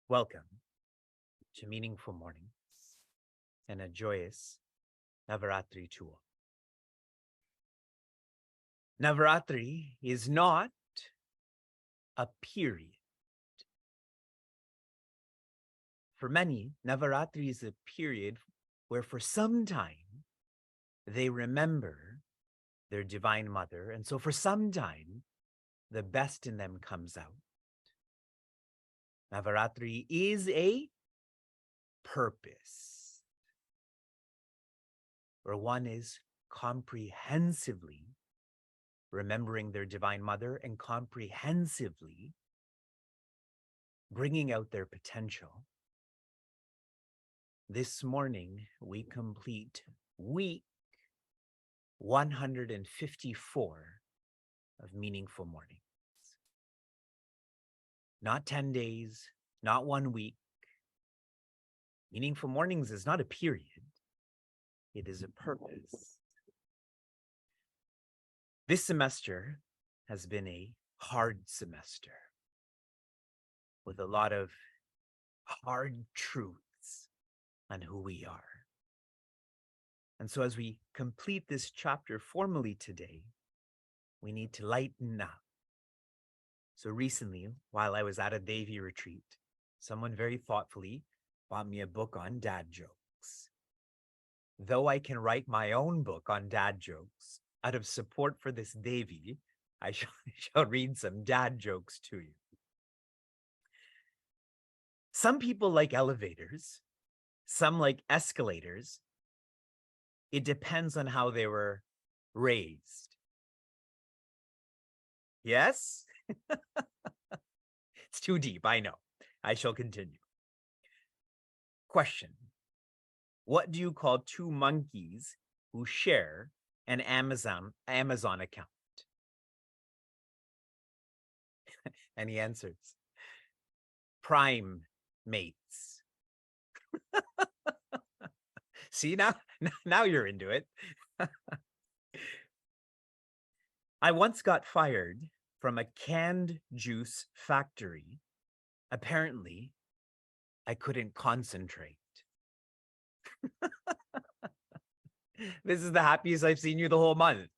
Welcome to Meaningful Morning and a joyous Navaratri to all. Navaratri is not a period. For many, Navaratri is a period where for some time they remember their Divine Mother, and so for some time the best in them comes out. Navaratri is a purpose where one is comprehensively remembering their Divine Mother and comprehensively bringing out their potential. This morning, we complete week 154 of Meaningful Mornings. Not 10 days, not 1 week. Meaningful Mornings is not a period. It is a purpose. This semester has been a hard semester with a lot of hard truths on who we are. And so as we complete this chapter formally today, we need to lighten up. So recently, while I was at a Devi retreat, someone very thoughtfully bought me a book on dad jokes. Though I can write my own book on dad jokes, out of support for this Devi, I shall read some dad jokes to you. Some people like elevators, some like escalators. It depends on how they were raised. Yes? It's too deep, I know. I shall continue. Question. What do you call two monkeys who share an Amazon account? And he answers, prime mates. See, now you're into it. I once got fired from a canned juice factory. Apparently, I couldn't concentrate. This is the happiest I've seen you the whole month.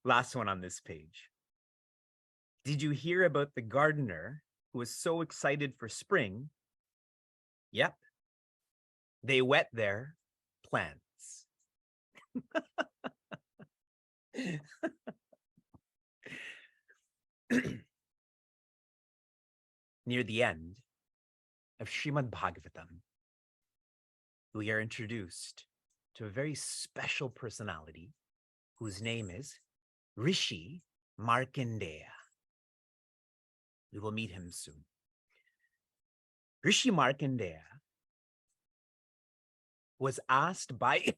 Last one on this page. Did you hear about the gardener who was so excited for spring? Yep. They wet their plants. Near the end of Srimad Bhagavatam, we are introduced to a very special personality whose name is Rishi Markandeya. We will meet him soon. Rishi Markandeya was asked by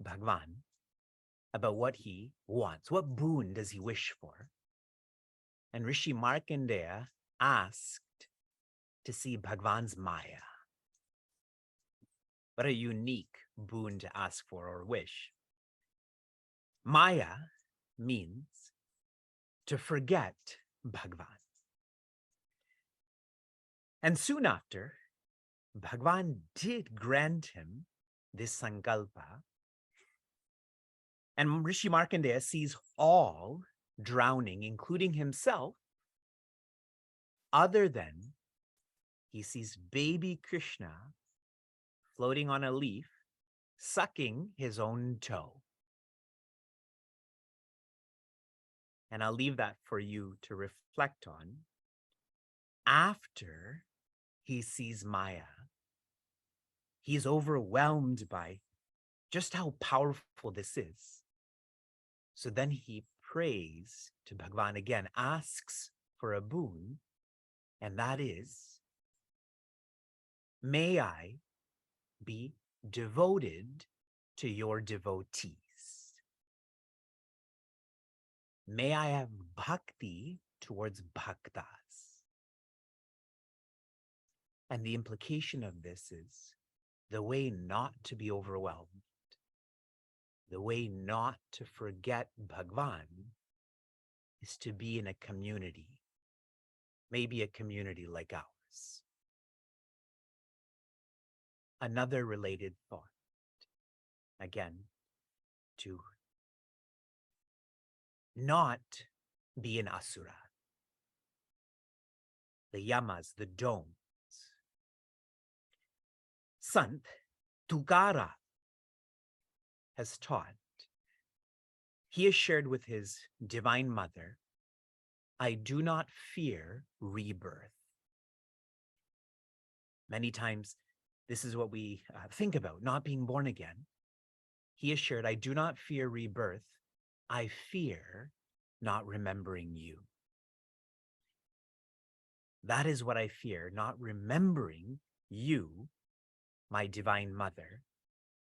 Bhagwan about what he wants. What boon does he wish for? And Rishi Markandeya asked to see Bhagwan's Maya. What a unique boon to ask for or wish. Maya means to forget Bhagwan. And soon after, Bhagwan did grant him this Sankalpa. And Rishi Markandeya sees all drowning, including himself, other than he sees baby Krishna floating on a leaf, sucking his own toe. And I'll leave that for you to reflect on. After he sees Maya, he's overwhelmed by just how powerful this is. So then he prays to Bhagavan again, asks for a boon, and that is, may I be devoted to your devotees. May I have bhakti towards bhaktas. And the implication of this is the way not to be overwhelmed, the way not to forget Bhagwan is to be in a community, maybe a community like ours. Another related thought, again, to not be an asura. The yamas, the don'ts. Sant Tukara has taught, he has shared with his Divine Mother, I do not fear rebirth. Many times, this is what we think about, not being born again. He has shared, I do not fear rebirth. I fear not remembering you. That is what I fear, not remembering you, my Divine Mother.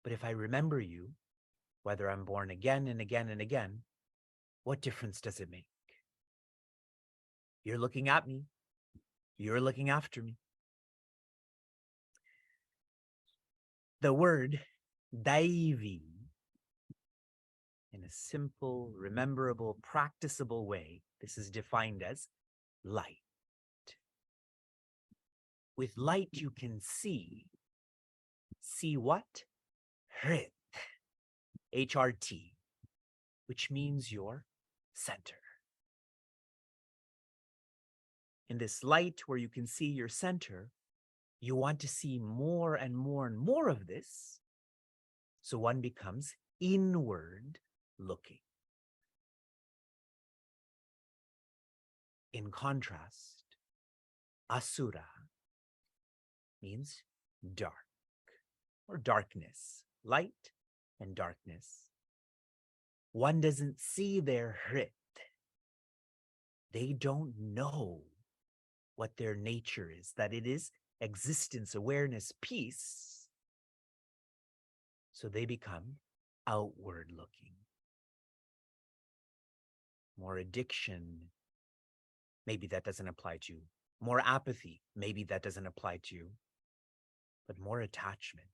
But if I remember you, whether I'm born again and again and again, what difference does it make? You're looking at me. You're looking after me. The word Daivi, in a simple, rememberable, practicable way, this is defined as light. With light, you can see. See what? Hrit. HRT, which means your center. In this light where you can see your center, you want to see more and more and more of this. So one becomes inward looking. In contrast, asura means dark or darkness, light and darkness. One doesn't see their hrit. They don't know what their nature is, that it is existence, awareness, peace. So they become outward looking. More addiction, maybe that doesn't apply to you. More apathy, maybe that doesn't apply to you. But more attachment,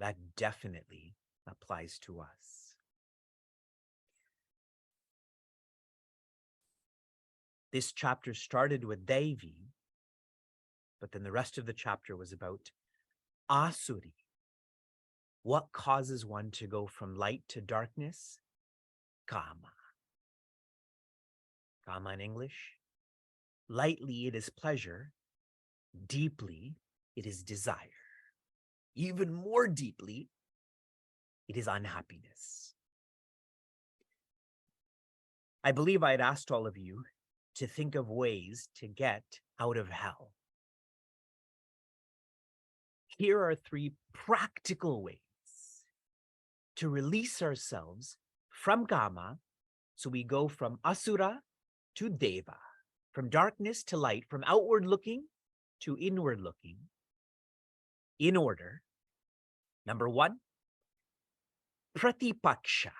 that definitely applies to us. This chapter started with Devi, but then the rest of the chapter was about Asuri. What causes one to go from light to darkness? Kama. Kama in English. Lightly, it is pleasure. Deeply, it is desire. Even more deeply, it is unhappiness. I believe I had asked all of you to think of ways to get out of hell. Here are 3 practical ways to release ourselves from Kama, so we go from Asura to Deva, from darkness to light, from outward looking to inward looking, in order. Number 1, Pratipaksha.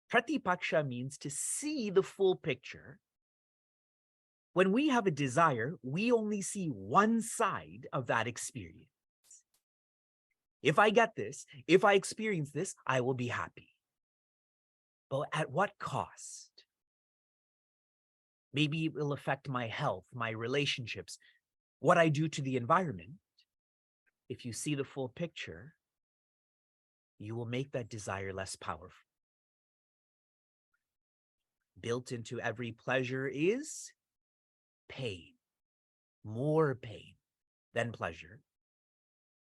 Pratipaksha means to see the full picture. When we have a desire, we only see one side of that experience. If I get this, if I experience this, I will be happy. But at what cost? Maybe it will affect my health, my relationships, what I do to the environment. If you see the full picture, you will make that desire less powerful. Built into every pleasure is pain, more pain than pleasure.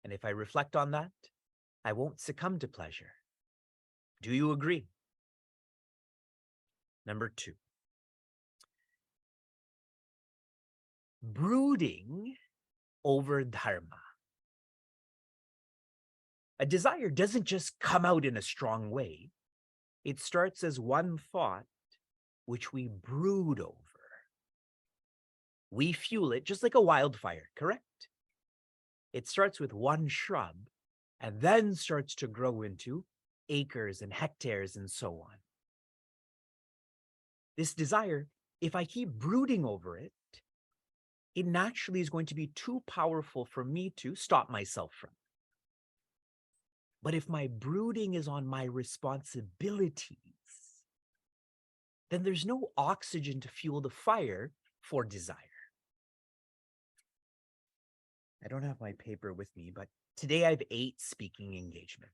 And if I reflect on that, I won't succumb to pleasure. Do you agree? Number 2, brooding over dharma. A desire doesn't just come out in a strong way. It starts as one thought, which we brood over. We fuel it just like a wildfire, correct? It starts with one shrub and then starts to grow into acres and hectares and so on. This desire, if I keep brooding over it, it naturally is going to be too powerful for me to stop myself from. But if my brooding is on my responsibilities, then there's no oxygen to fuel the fire for desire. I don't have my paper with me, but today I have 8 speaking engagements.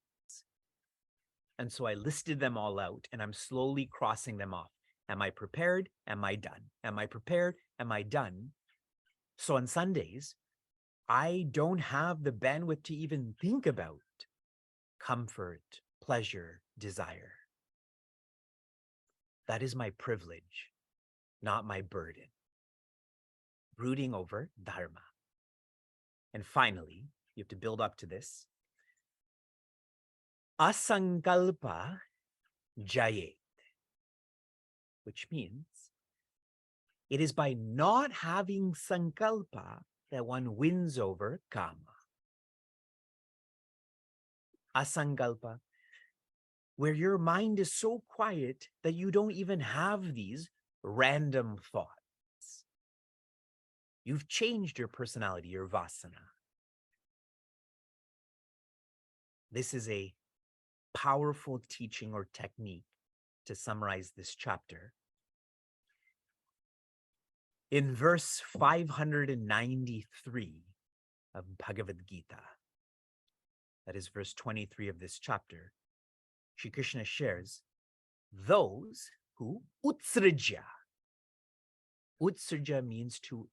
And so I listed them all out and I'm slowly crossing them off. Am I prepared? Am I done? Am I prepared? Am I done? So on Sundays, I don't have the bandwidth to even think about comfort, pleasure, desire. That is my privilege, not my burden. Brooding over dharma. And finally, you have to build up to this. Asankalpa jayet, which means it is by not having sankalpa that one wins over kama. Asankalpa, where your mind is so quiet that you don't even have these random thoughts. You've changed your personality, your vasana. This is a powerful teaching or technique to summarize this chapter. In verse 593 of Bhagavad Gita, that is verse 23 of this chapter, Shri Krishna shares those who utsraja. Utsraja means to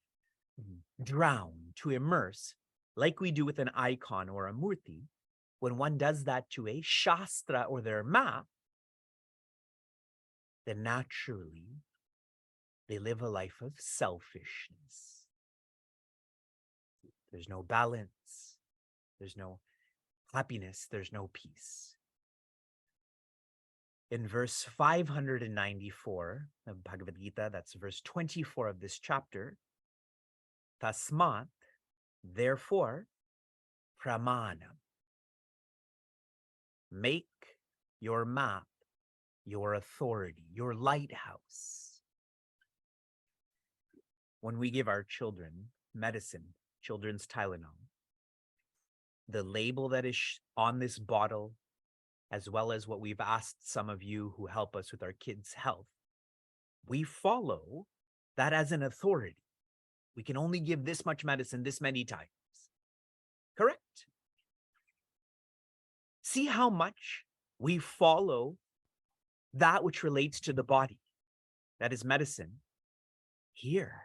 drown, to immerse, like we do with an icon or a murti. When one does that to a shastra or their map, then naturally they live a life of selfishness. There's no balance. There's no happiness. There's no peace. In verse 594 of Bhagavad Gita, that's verse 24 of this chapter, tasmat, therefore, pramanam. Make your map your authority, your lighthouse. When we give our children medicine, children's Tylenol, the label that is on this bottle, as well as what we've asked some of you who help us with our kids' health, we follow that as an authority. We can only give this much medicine this many times. Correct? See how much we follow that which relates to the body. That is medicine. Here,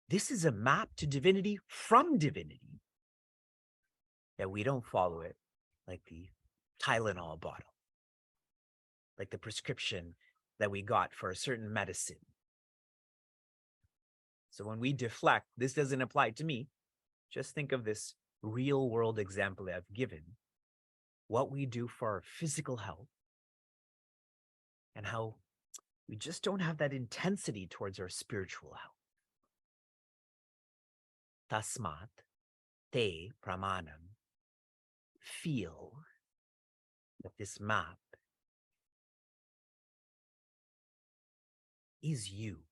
this is a map to divinity from divinity. Yet we don't follow it like the Tylenol bottle, like the prescription that we got for a certain medicine. So when we deflect, this doesn't apply to me. Just think of this real world example that I've given, what we do for our physical health and how we just don't have that intensity towards our spiritual health. Tasmat te pramanam. Feel that this map is you.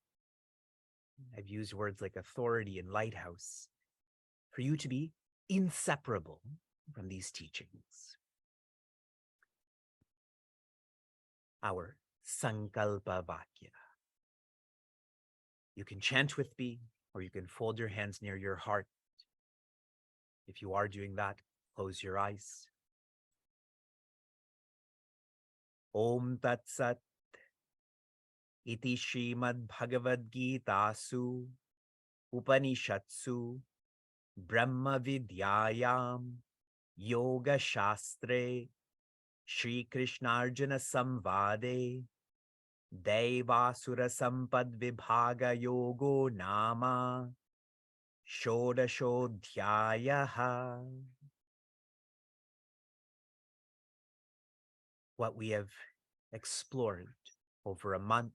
I've used words like authority and lighthouse for you to be inseparable from these teachings. Our Sankalpa Vakya. You can chant with me, or you can fold your hands near your heart. If you are doing that, close your eyes. Om Tat Sat Iti Srimad Bhagavad Gita Su Upanishatsu Brahma Vidyayam Yoga Shastre Shri Krishnarjuna Samvade Devasura Sampad Vibhaga Yogo Nama Shodashodhyayaha. What we have explored over a month,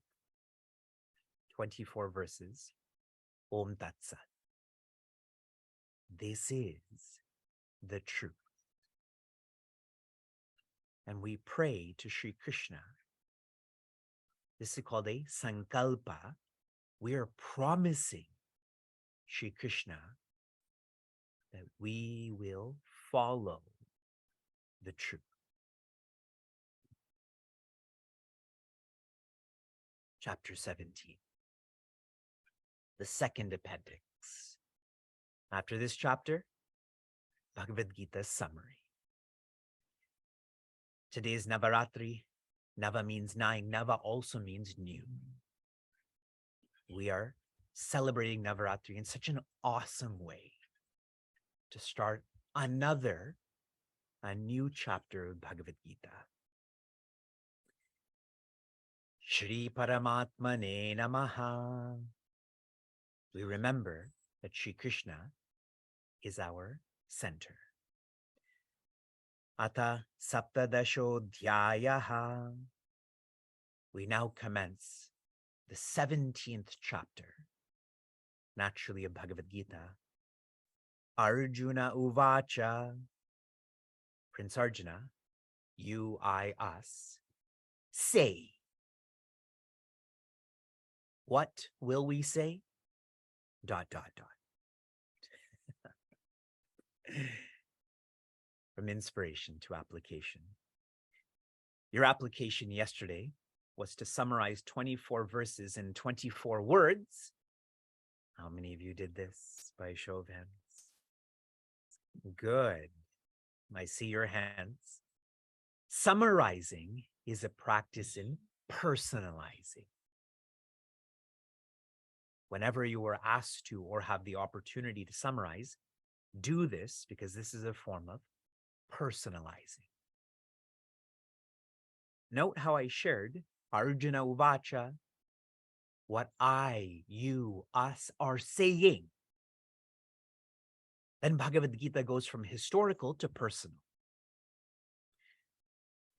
24 verses, Om Tat Sat. This is the truth. And we pray to Sri Krishna. This is called a Sankalpa. We are promising Sri Krishna that we will follow the truth. Chapter 17, the second appendix. After this chapter, Bhagavad Gita summary. Today is Navaratri. Nava means 9. Nava also means new. We are celebrating Navaratri in such an awesome way to start a new chapter of Bhagavad Gita. Shri Paramatmane Namaha. We remember that Shri Krishna is our center. Ata Saptadasho Dhyayaha. We now commence the 17th chapter, naturally of Bhagavad Gita. Arjuna Uvacha. Prince Arjuna, you, I, us, say. What will we say? ... From inspiration to application. Your application yesterday was to summarize 24 verses in 24 words. How many of you did this by a show of hands? Good. I see your hands. Summarizing is a practice in personalizing. Whenever you are asked to or have the opportunity to summarize, do this because this is a form of personalizing. Note how I shared Arjuna Uvacha, what I, you, us are saying. Then Bhagavad Gita goes from historical to personal.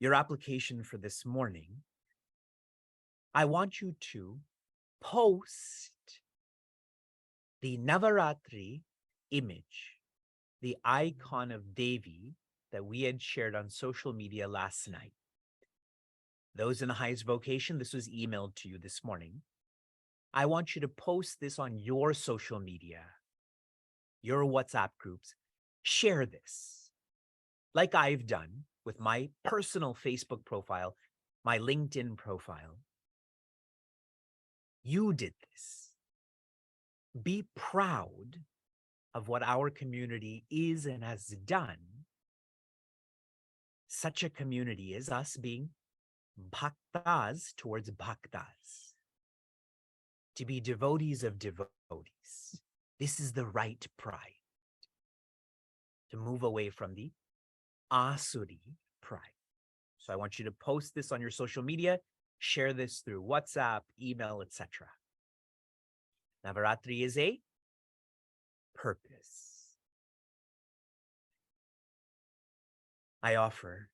Your application for this morning, I want you to post the Navaratri image, the icon of Devi that we had shared on social media last night. Those in the highest vocation, this was emailed to you this morning. I want you to post this on your social media, your WhatsApp groups. Share this, like I've done with my personal Facebook profile, my LinkedIn profile. You did this. Be proud of what our community is and has done. Such a community is us being bhaktas towards bhaktas, to be devotees of devotees. This is the right pride, to move away from the asuri pride. So I want you to post this on your social media, share this through WhatsApp, email, etc. Navaratri is a purpose. I offer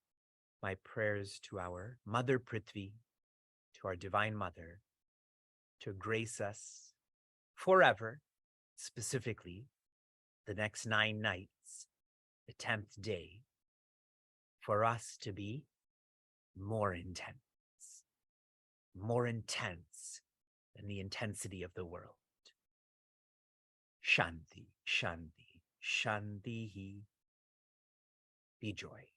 my prayers to our Mother Prithvi, to our Divine Mother, to grace us forever, specifically the next 9 nights, the 10th day, for us to be more intense than the intensity of the world. Shanti, Shanti, Shanti. Be joy.